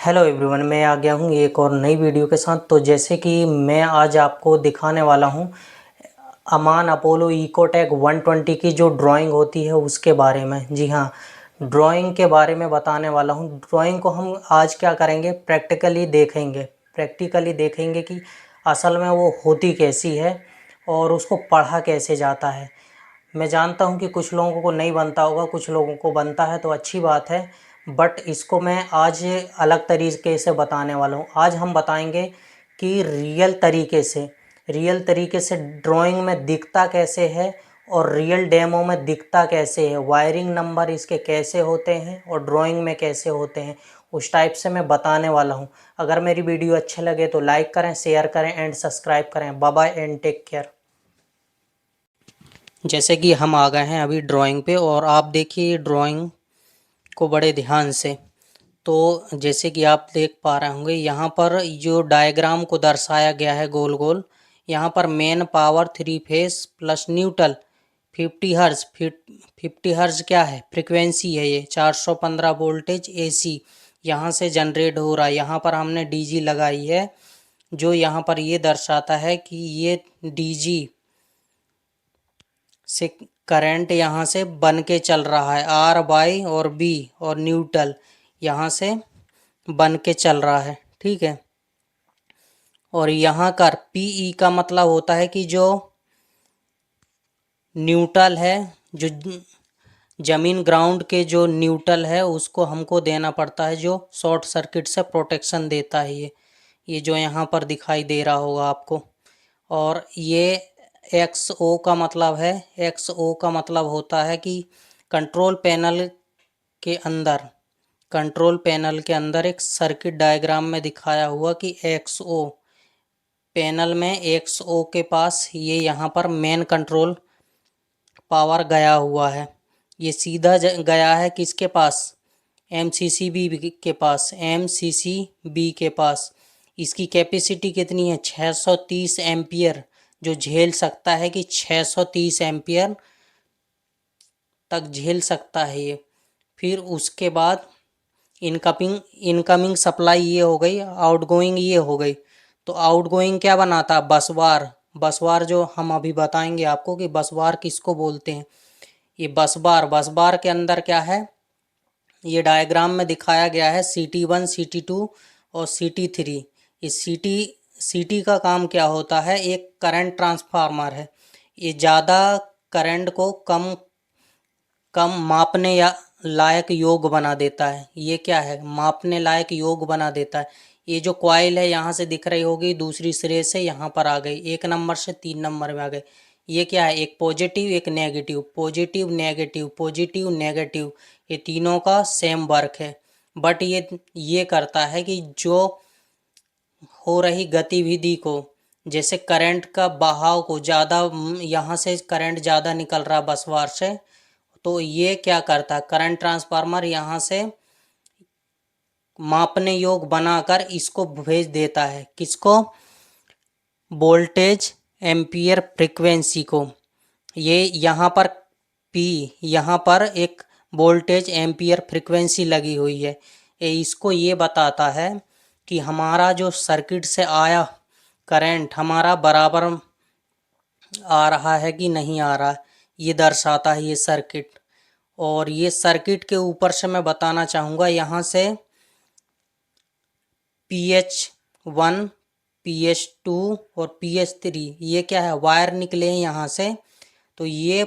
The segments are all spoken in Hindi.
हेलो एवरीवन, मैं आ गया हूँ एक और नई वीडियो के साथ। तो जैसे कि मैं आज आपको दिखाने वाला हूँ अमान अपोलो इकोटेक 120 की जो ड्राइंग होती है उसके बारे में। जी हाँ, ड्राइंग के बारे में बताने वाला हूँ। ड्राइंग को हम आज क्या करेंगे, प्रैक्टिकली देखेंगे कि असल में वो होती कैसी है और उसको पढ़ा कैसे जाता है। मैं जानता हूँ कि कुछ लोगों को नहीं बनता होगा, कुछ लोगों को बनता है, तो अच्छी बात है। बट इसको मैं आज अलग तरीके से बताने वाला हूँ। आज हम बताएंगे कि रियल तरीके से ड्राइंग में दिखता कैसे है और रियल डेमो में दिखता कैसे है, वायरिंग नंबर इसके कैसे होते हैं और ड्राइंग में कैसे होते हैं, उस टाइप से मैं बताने वाला हूँ। अगर मेरी वीडियो अच्छे लगे तो लाइक करें, शेयर करें एंड सब्सक्राइब करें। Bye bye and take care. जैसे कि हम आ गए हैं अभी ड्राइंग पे और आप देखिए ड्राइंग को बड़े ध्यान से। तो जैसे कि आप देख पा रहे होंगे यहाँ पर जो डायग्राम को दर्शाया गया है गोल गोल, यहाँ पर main power 3 face plus neutral 50 हर्ज। 50 हर्ज क्या है, फ्रिक्वेंसी है। ये 415 वोल्टेज एसी यहाँ से जनरेट हो रहा है। यहाँ पर हमने डीजी लगाई है जो यहाँ पर ये दर्शाता है कि ये डीजी से करंट यहाँ से बन के चल रहा है। आर वाई और बी और न्यूट्रल यहाँ से बन के चल रहा है, ठीक है। और यहाँ का पीई का मतलब होता है कि जो न्यूट्रल है, जो जमीन ग्राउंड के जो न्यूट्रल है उसको हमको देना पड़ता है, जो शॉर्ट सर्किट से प्रोटेक्शन देता है। ये जो यहाँ पर दिखाई दे रहा होगा आपको। और ये एक्स ओ का मतलब है, एक्स ओ का मतलब होता है कि कंट्रोल पैनल के अंदर एक सर्किट डायग्राम में दिखाया हुआ कि एक्स ओ पैनल में एक्स ओ के पास ये यहाँ पर मेन कंट्रोल पावर गया हुआ है। ये सीधा गया है किसके पास, एम सी सी बी के पास। इसकी कैपेसिटी कितनी है, 630 एम्पियर, जो झेल सकता है कि 630 एम्पियर तक झेल सकता है ये। फिर उसके बाद इनकमिंग सप्लाई ये हो गई, आउटगोइंग ये हो गई। तो आउटगोइंग क्या बनाता है, बसवार जो हम अभी बताएंगे आपको कि बसवार किसको बोलते हैं। ये बसबार के अंदर क्या है, ये डायग्राम में दिखाया गया है CT1 CT2 और CT3। इस CT का काम क्या होता है, एक करंट ट्रांसफार्मर है। ये ज़्यादा करंट को कम कम मापने या लायक योग बना देता है। ये क्या है, मापने लायक योग बना देता है। ये जो कॉइल है यहाँ से दिख रही होगी, दूसरी सिरे से यहाँ पर आ गई, 1 नंबर से 3 नंबर में आ गई। ये क्या है, एक पॉजिटिव एक negative, positive negative positive negative, ये तीनों का सेम वर्क है। बट ये करता है कि जो हो रही गतिविधि को, जैसे करंट का बहाव को ज़्यादा, यहाँ से करंट ज़्यादा निकल रहा बसवार से, तो ये क्या करता है, करंट ट्रांसफार्मर यहाँ से मापने योग बनाकर इसको भेज देता है, किसको, वोल्टेज एम्पियर फ्रीक्वेंसी को। ये यहाँ पर पी, यहाँ पर एक वोल्टेज एम्पियर फ्रीक्वेंसी लगी हुई है। इसको ये बताता है कि हमारा जो सर्किट से आया करंट हमारा बराबर आ रहा है कि नहीं आ रहा, ये दर्शाता है ये सर्किट। और ये सर्किट के ऊपर से मैं बताना चाहूँगा, यहाँ से PH1 PH2 और PH3 ये क्या है, वायर निकले हैं यहाँ से। तो ये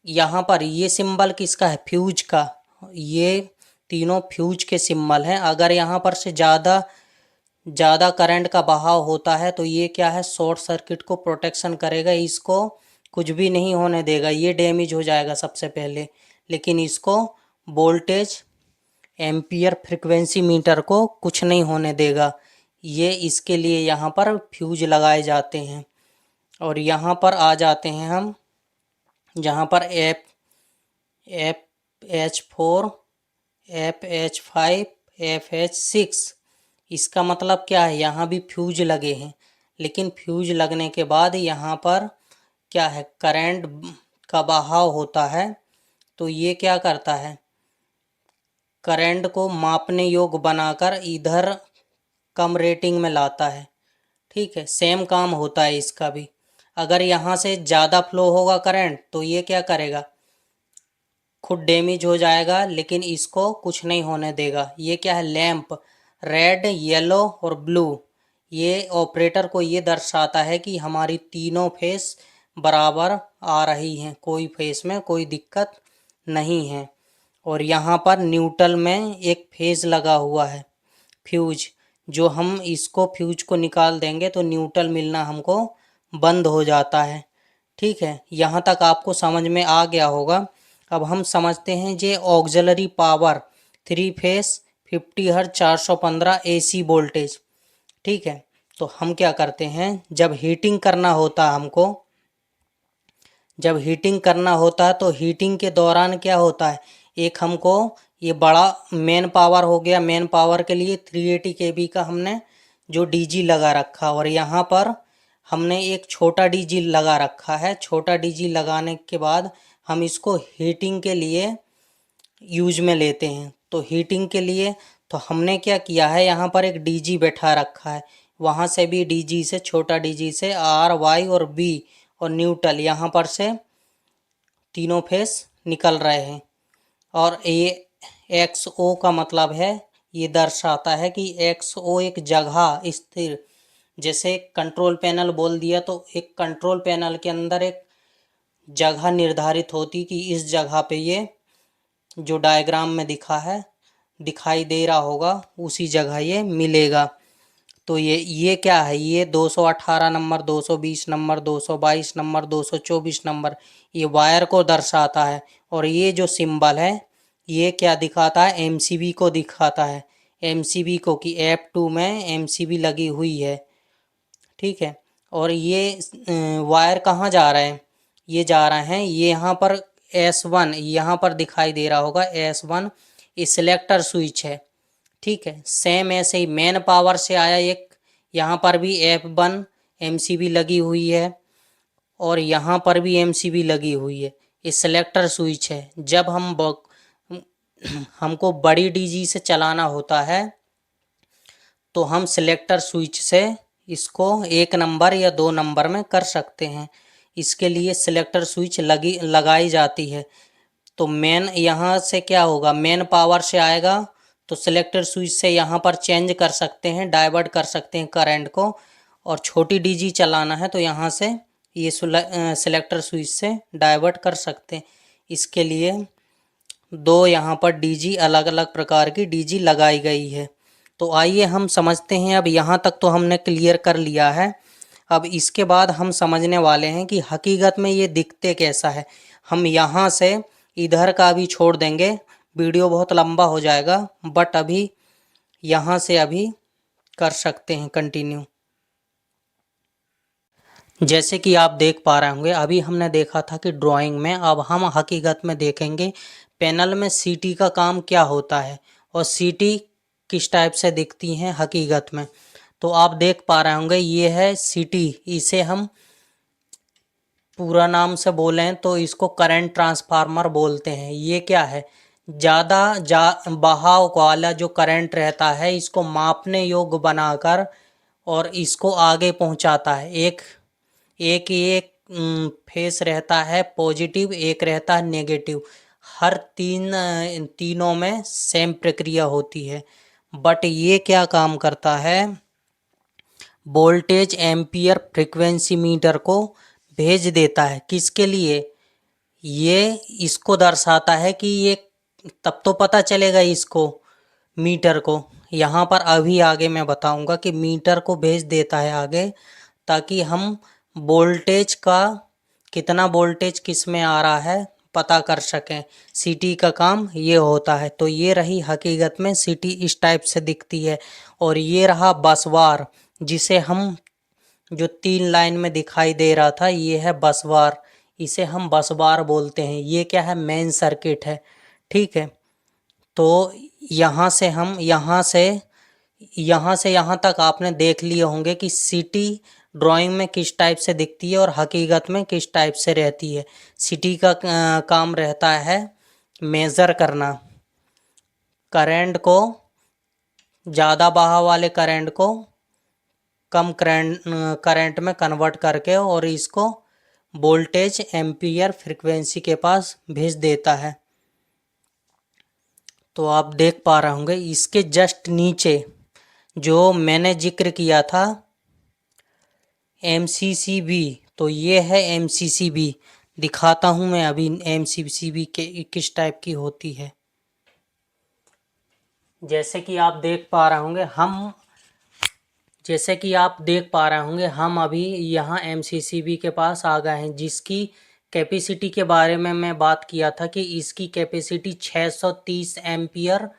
यहाँ पर ये सिंबल किसका है, फ्यूज का। ये तीनों फ्यूज के सिंबल हैं। अगर यहाँ पर से ज़्यादा करंट का बहाव होता है तो ये क्या है, शॉर्ट सर्किट को प्रोटेक्शन करेगा, इसको कुछ भी नहीं होने देगा, ये डैमेज हो जाएगा सबसे पहले। लेकिन इसको वोल्टेज एम्पियर फ्रीक्वेंसी मीटर को कुछ नहीं होने देगा। ये इसके लिए यहाँ पर फ्यूज लगाए जाते हैं। और यहाँ पर आ जाते हैं हम, जहाँ पर FH4 FH5 FH6, इसका मतलब क्या है, यहाँ भी फ्यूज लगे हैं। लेकिन फ्यूज लगने के बाद यहाँ पर क्या है, करंट का बहाव होता है। तो ये क्या करता है, करंट को मापने योग्य बनाकर इधर कम रेटिंग में लाता है। ठीक है, सेम काम होता है इसका भी। अगर यहाँ से ज़्यादा फ्लो होगा करंट तो ये क्या करेगा, खुद डैमेज हो जाएगा, लेकिन इसको कुछ नहीं होने देगा। ये क्या है, लैंप रेड, येलो और ब्लू, ये ऑपरेटर को ये दर्शाता है कि हमारी तीनों फेस बराबर आ रही हैं, कोई फेस में कोई दिक्कत नहीं है। और यहाँ पर न्यूट्रल में एक फेज लगा हुआ है, फ्यूज, जो हम इसको फ्यूज को निकाल देंगे तो न्यूट्रल मिलना हमको बंद हो जाता है। ठीक है, यहाँ तक आपको समझ में आ गया होगा। अब हम समझते हैं जे auxiliary power 3 phase 50 hertz 415 AC voltage. ठीक है, तो हम क्या करते हैं, जब हीटिंग करना होता हमको, जब हीटिंग करना होता है तो हीटिंग के दौरान क्या होता है, एक हमको ये बड़ा मेन पावर हो गया, मेन पावर के लिए 380 केवी का हमने जो डीजी लगा रखा, और यहाँ पर हमने एक छोटा डीजी लगा रखा है। छोटा डीजी लगाने के बाद हम इसको हीटिंग के लिए यूज में लेते हैं। तो हीटिंग के लिए तो हमने क्या किया है, यहाँ पर एक डीजी बैठा रखा है, वहाँ से भी डीजी से, छोटा डीजी से आर, वाई और बी और न्यूट्रल, यहाँ पर से तीनों फेस निकल रहे हैं। और ये एक्स ओ का मतलब है, ये दर्शाता है कि एक्स ओ एक जगह स्थिर, जैसे कंट्रोल पैनल बोल दिया तो एक कंट्रोल पैनल के अंदर एक जगह निर्धारित होती कि इस जगह पे ये जो डायग्राम में दिखाई दे रहा होगा उसी जगह ये मिलेगा। तो ये क्या है, ये 218 नंबर, 220 नंबर, 222 नंबर, 224 नंबर, ये वायर को दर्शाता है। और ये जो सिंबल है ये क्या दिखाता है, एमसीबी को दिखाता है, एमसीबी को कि F2 में एमसीबी लगी हुई है। ठीक है, और ये वायर कहाँ जा रहे हैं, ये जा रहे हैं, ये यहाँ पर S1 यहाँ पर दिखाई दे रहा होगा, S1 सिलेक्टर स्विच है। ठीक है, सेम ऐसे ही मेन पावर से आया एक, यहाँ पर भी F1 एमसीबी लगी हुई है और यहाँ पर भी एमसीबी लगी हुई है, ये सिलेक्टर स्विच है। जब हमको बड़ी डीजी से चलाना होता है तो हम सिलेक्टर स्विच से इसको 1 नंबर या 2 नंबर में कर सकते हैं। इसके लिए सिलेक्टर स्विच लगाई जाती है। तो मेन यहाँ से क्या होगा, मेन पावर से आएगा तो सिलेक्टर स्विच से यहाँ पर चेंज कर सकते हैं, डाइवर्ट कर सकते हैं करंट को। और छोटी डीजी चलाना है तो यहाँ से ये सिलेक्टर स्विच से डाइवर्ट कर सकते हैं। इसके लिए दो यहाँ पर डीजी, अलग अलग प्रकार की डीजी लगाई गई है। तो आइए हम समझते हैं। अब यहाँ तक तो हमने क्लियर कर लिया है। अब इसके बाद हम समझने वाले हैं कि हकीकत में ये दिखते कैसा है। हम यहाँ से इधर का भी छोड़ देंगे, वीडियो बहुत लंबा हो जाएगा, बट अभी यहाँ से अभी कर सकते हैं कंटिन्यू। जैसे कि आप देख पा रहे होंगे, अभी हमने देखा था कि ड्राइंग में, अब हम हकीकत में देखेंगे पैनल में सीटी का काम क्या होता है और सीटी किस टाइप से दिखती हैं हकीकत में। तो आप देख पा रहे होंगे ये है सीटी, इसे हम पूरा नाम से बोलें तो इसको करंट ट्रांसफार्मर बोलते हैं। ये क्या है, ज़्यादा बहाव वाला जो करंट रहता है इसको मापने योग्य बनाकर और इसको आगे पहुंचाता है। एक एक एक फेस रहता है पॉजिटिव, एक रहता है नेगेटिव। हर तीनों में सेम प्रक्रिया होती है। बट ये क्या काम करता है, वोल्टेज एम्पियर फ्रीक्वेंसी मीटर को भेज देता है। किसके लिए, ये इसको दर्शाता है कि ये, तब तो पता चलेगा इसको मीटर को। यहाँ पर अभी आगे मैं बताऊंगा कि मीटर को भेज देता है आगे, ताकि हम वोल्टेज का, कितना वोल्टेज किस में आ रहा है पता कर सकें। सीटी का काम ये होता है। तो ये रही हकीकत में सीटी, इस टाइप से दिखती है। और ये रहा बसवार, जिसे हम, जो 3 लाइन में दिखाई दे रहा था, ये है बसवार, इसे हम बसवार बोलते हैं। ये क्या है, मेन सर्किट है। ठीक है, तो यहाँ से यहाँ तक आपने देख लिए होंगे कि सीटी ड्राइंग में किस टाइप से दिखती है और हकीकत में किस टाइप से रहती है। सीटी का काम रहता है मेज़र करना, करंट को, ज़्यादा बहाव वाले करंट को कम करंट में कन्वर्ट करके और इसको वोल्टेज एम्पियर फ्रीक्वेंसी के पास भेज देता है। तो आप देख पा रहे होंगे इसके जस्ट नीचे जो मैंने जिक्र किया था MCCB, तो ये है MCCB। दिखाता हूँ मैं अभी MCCB के किस टाइप की होती है। जैसे कि आप देख पा रहे होंगे हम अभी यहाँ MCCB के पास आ गए हैं, जिसकी कैपेसिटी के बारे में मैं बात किया था कि इसकी कैपेसिटी 630 एम्पियर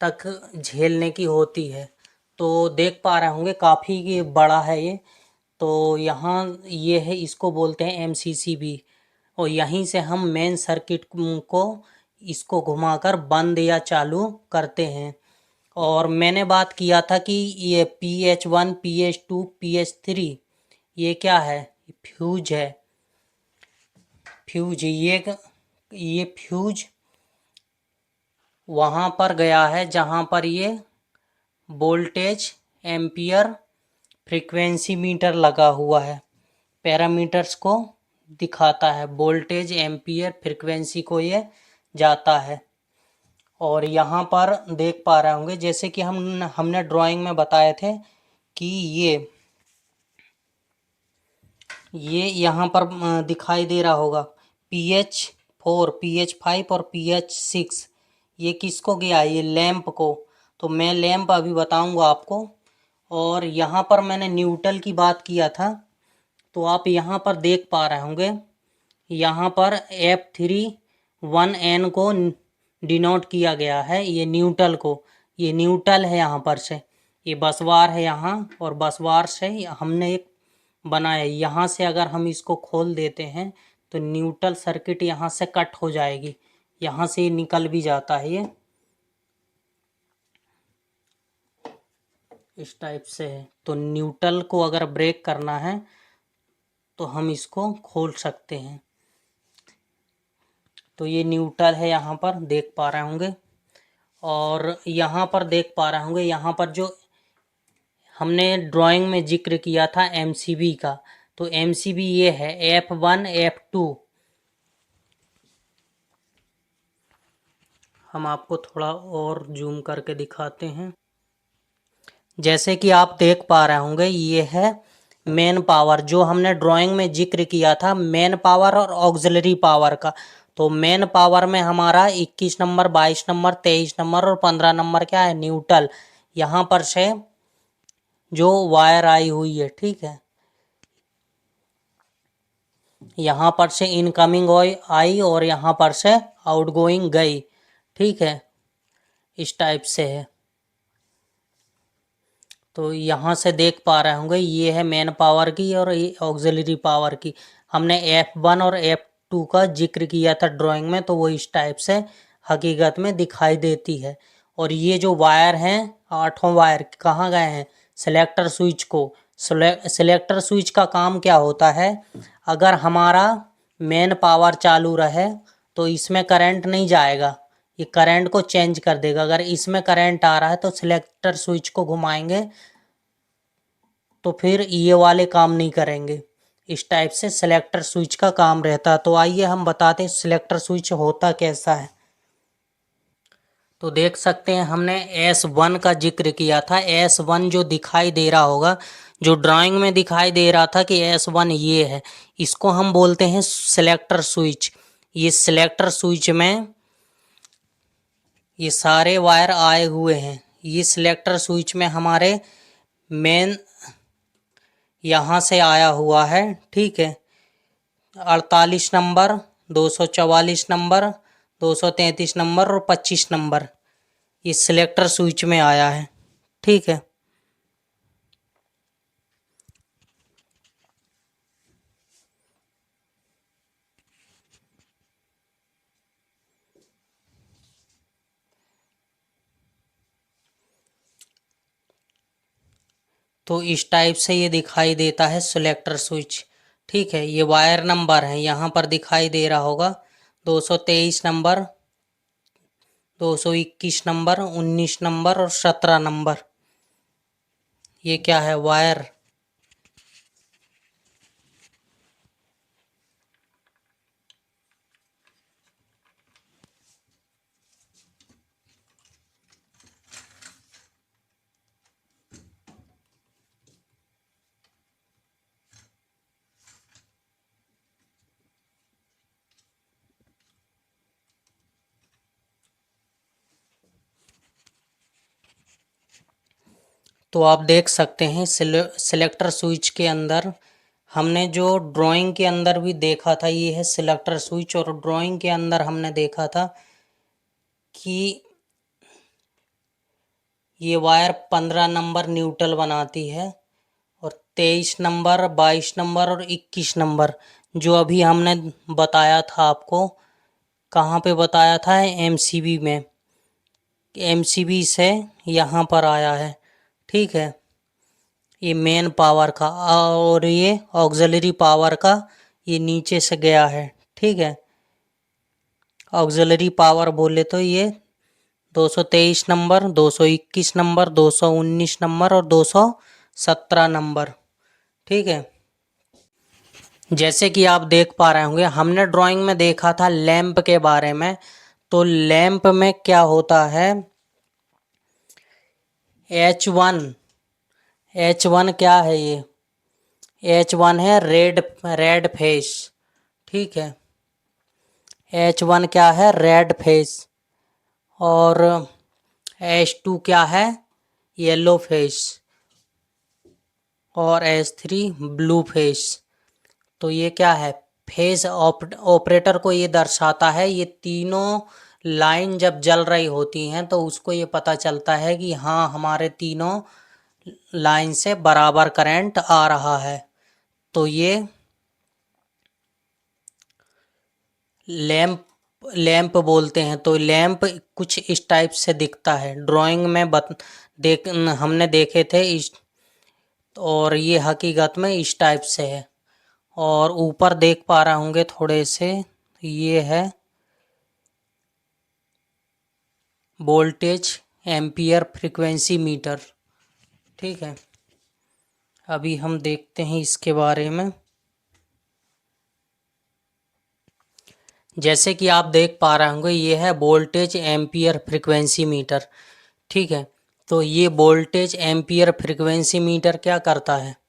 तक झेलने की होती है। तो देख पा रहे होंगे काफ़ी बड़ा है ये। तो यहाँ ये है, इसको बोलते हैं MCCB, और यहीं से हम मेन सर्किट को इसको घुमाकर बंद या चालू करते हैं। और मैंने बात किया था कि ये PH1 PH2 PH3 ये क्या है, फ्यूज है। ये फ्यूज वहाँ पर गया है जहाँ पर ये वोल्टेज एम्पियर फ्रीक्वेंसी मीटर लगा हुआ है, पैरामीटर्स को दिखाता है, वोल्टेज एम्पियर फ्रीक्वेंसी को ये जाता है। और यहाँ पर देख पा रहे होंगे जैसे कि हमने ड्राइंग में बताए थे कि ये यहाँ पर दिखाई दे रहा होगा PH4 PH5 और PH6, ये किसको गया है, ये लैंप को। तो मैं लैंप अभी बताऊंगा आपको। और यहाँ पर मैंने न्यूट्रल की बात किया था, तो आप यहाँ पर देख पा रहे होंगे यहाँ पर F31N को डिनोट किया गया है, ये न्यूट्रल को, ये न्यूट्रल है यहाँ पर से, ये बसवार है यहाँ, और बसवार से हमने एक बनाया। यहाँ से अगर हम इसको खोल देते हैं तो न्यूट्रल सर्किट यहाँ से कट हो जाएगी, यहाँ से निकल भी जाता है, ये इस टाइप से है। तो न्यूट्रल को अगर ब्रेक करना है तो हम इसको खोल सकते हैं। तो ये न्यूट्रल है, यहाँ पर देख पा रहे होंगे। और यहाँ पर देख पा रहे होंगे यहाँ पर जो हमने ड्राइंग में जिक्र किया था MCB का, तो MCB ये है F1 F2। हम आपको थोड़ा और जूम करके दिखाते हैं। जैसे कि आप देख पा रहे होंगे ये है मेन पावर, जो हमने ड्राइंग में जिक्र किया था मेन पावर और ऑक्सिलरी पावर का। तो मेन पावर में हमारा 21 नंबर 22 नंबर 23 नंबर और 15 नंबर क्या है, न्यूट्रल। यहाँ पर से जो वायर आई हुई है, ठीक है, यहाँ पर से इनकमिंग आई और यहाँ पर से आउटगोइंग गई, ठीक है, इस टाइप से है। तो यहाँ से देख पा रहे होंगे ये है मेन पावर की और ये ऑक्सिलरी पावर की। हमने F1 और F2 का जिक्र किया था ड्राइंग में, तो वो इस टाइप से हकीकत में दिखाई देती है। और ये जो वायर हैं, 8 वायर कहाँ गए हैं, सिलेक्टर स्विच को। सिलेक्टर स्विच का काम क्या होता है, अगर हमारा मेन पावर चालू रहे तो इसमें करंट नहीं जाएगा, ये करंट को चेंज कर देगा। अगर इसमें करंट आ रहा है तो सिलेक्टर स्विच को घुमाएंगे तो फिर ये वाले काम नहीं करेंगे। इस टाइप से सिलेक्टर स्विच का काम रहता है। तो आइए हम बताते हैं सिलेक्टर स्विच होता कैसा है। तो देख सकते हैं हमने S1 का जिक्र किया था। S1 जो दिखाई दे रहा होगा, जो ड्राइंग में दिखाई दे रहा था कि S1 ये है, इसको हम बोलते हैं सिलेक्टर स्विच। ये सिलेक्टर स्विच में ये सारे वायर आए हुए हैं। ये सिलेक्टर स्विच में हमारे मेन यहाँ से आया हुआ है, ठीक है, 48 नंबर 244 नंबर 233 नंबर और 25 नंबर ये सिलेक्टर स्विच में आया है, ठीक है। तो इस टाइप से ये दिखाई देता है सिलेक्टर स्विच, ठीक है। ये वायर नंबर है, यहाँ पर दिखाई दे रहा होगा 223 नंबर 221 नंबर, 19 नंबर और 17 नंबर। ये क्या है? वायर। तो आप देख सकते हैं सिलेक्टर स्विच के अंदर हमने जो ड्राइंग के अंदर भी देखा था, ये है सिलेक्टर स्विच। और ड्राइंग के अंदर हमने देखा था कि ये वायर 15 नंबर न्यूट्रल बनाती है और 23 नंबर, 22 नंबर और 21 नंबर जो अभी हमने बताया था आपको। कहाँ पे बताया था? एमसीबी में। एमसीबी से यहाँ पर आया है, ठीक है। ये मेन पावर का और ये ऑक्सिलरी पावर का ये नीचे से गया है, ठीक है। ऑक्सिलरी पावर बोले तो ये 223 नंबर, 221 नंबर, 219 नंबर और 217 नंबर, ठीक है। जैसे कि आप देख पा रहे होंगे, हमने ड्राइंग में देखा था लैंप के बारे में। तो लैंप में क्या होता है? H1। H1 क्या है? ये H1 है रेड फेस, ठीक है। H1 क्या है? Red face. और H2 क्या है? Yellow face. और H3 ब्लू फेस। तो ये क्या है? फेस ऑपरेटर को ये दर्शाता है। ये तीनों लाइन जब जल रही होती हैं तो उसको ये पता चलता है कि हाँ, हमारे तीनों लाइन से बराबर करंट आ रहा है। तो ये लैंप लैंप बोलते हैं। तो लैंप कुछ इस टाइप से दिखता है। ड्राइंग में हमने देखे थे इस, और ये हकीकत में इस टाइप से है। और ऊपर देख पा रहे होंगे थोड़े से, ये है वोल्टेज एम्पियर फ्रीक्वेंसी मीटर, ठीक है। अभी हम देखते हैं इसके बारे में। जैसे कि आप देख पा रहे होंगे, ये है वोल्टेज एम्पियर फ्रीक्वेंसी मीटर, ठीक है। तो ये वोल्टेज एम्पियर फ्रीक्वेंसी मीटर क्या करता है?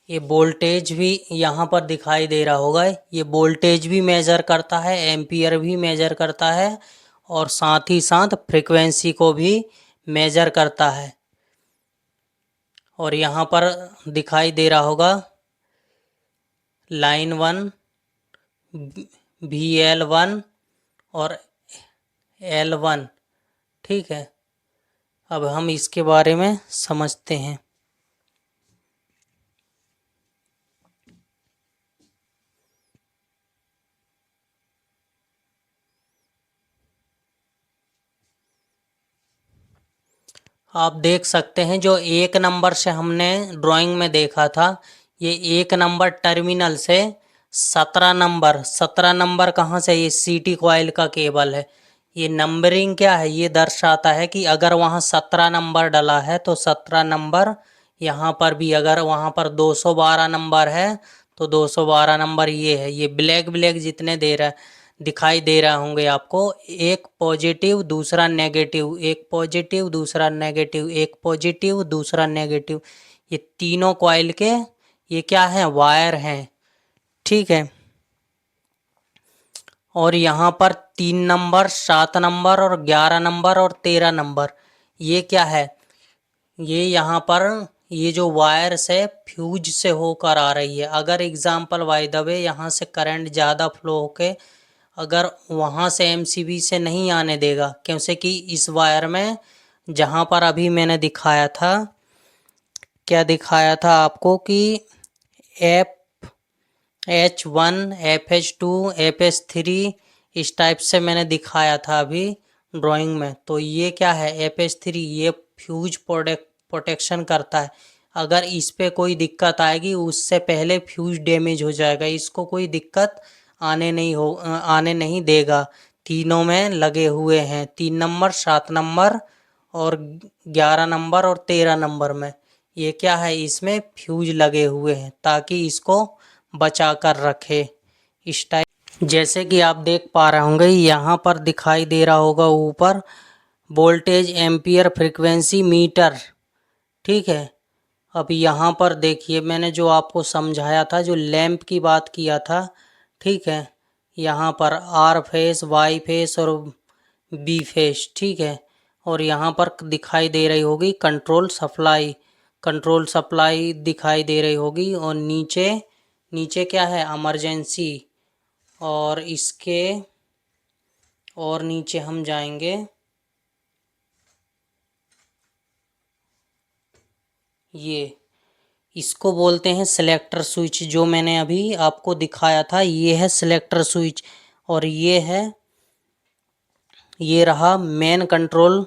ये वोल्टेज भी यहाँ पर दिखाई दे रहा होगा। ये वोल्टेज भी मेजर करता है, एम्पियर भी मेजर करता है और साथ ही साथ फ्रीक्वेंसी को भी मेजर करता है। और यहाँ पर दिखाई दे रहा होगा लाइन 1, VL1 और L1, ठीक है। अब हम इसके बारे में समझते हैं। आप देख सकते हैं जो एक नंबर से हमने ड्राइंग में देखा था, ये एक नंबर टर्मिनल से 17 नंबर कहाँ से? ये सीटी कॉइल का केबल है। ये नंबरिंग क्या है? ये दर्शाता है कि अगर वहाँ 17 नंबर डला है तो 17 नंबर यहाँ पर भी, अगर वहाँ पर 212 नंबर है तो 212 नंबर ये है। ये ब्लैक ब्लैक जितने दिखाई दे रहा होंगे आपको, एक पॉजिटिव दूसरा नेगेटिव, एक पॉजिटिव दूसरा नेगेटिव, एक पॉजिटिव दूसरा नेगेटिव, ये तीनों कॉइल के ये क्या है? वायर हैं, ठीक है। और यहाँ पर 3 नंबर, 7 नंबर और 11 नंबर और 13 नंबर, ये क्या है? ये यहाँ पर ये जो वायर से फ्यूज से होकर आ रही है। अगर एग्जाम्पल बाय द वे यहाँ से करंट ज़्यादा फ्लो होके अगर वहाँ से एमसीबी से नहीं आने देगा, क्योंकि कि इस वायर में जहाँ पर अभी मैंने दिखाया था, क्या दिखाया था आपको कि FH1, FH2, FH3 इस टाइप से मैंने दिखाया था अभी ड्राइंग में। तो ये क्या है? FH3 ये फ्यूज प्रोटेक्शन करता है। अगर इस पे कोई दिक्कत आएगी उससे पहले फ्यूज डैमेज हो जाएगा, इसको कोई दिक्कत आने नहीं देगा। तीनों में लगे हुए हैं, 3 नंबर, 7 नंबर और 11 नंबर और 13 नंबर में। ये क्या है, इसमें फ्यूज लगे हुए हैं ताकि इसको बचा कर रखे। इस टाइप जैसे कि आप देख पा रहे होंगे, यहाँ पर दिखाई दे रहा होगा ऊपर वोल्टेज एम्पियर फ्रीक्वेंसी मीटर। ठीक है, अब यहाँ पर देखिए मैंने जो आपको समझाया था, जो लैंप की बात किया था, ठीक है, यहाँ पर आर फेस, वाई फेस और बी फेस। ठीक है, और यहाँ पर दिखाई दे रही होगी कंट्रोल सप्लाई, कंट्रोल सप्लाई दिखाई दे रही होगी। और नीचे नीचे क्या है, इमरजेंसी। और इसके और नीचे हम जाएंगे, ये इसको बोलते हैं सिलेक्टर स्विच। जो मैंने अभी आपको दिखाया था ये है सिलेक्टर स्विच। और ये रहा मेन कंट्रोल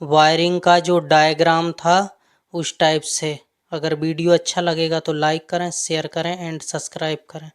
वायरिंग का जो डायग्राम था उस टाइप से। अगर वीडियो अच्छा लगेगा तो लाइक करें, शेयर करें एंड सब्सक्राइब करें।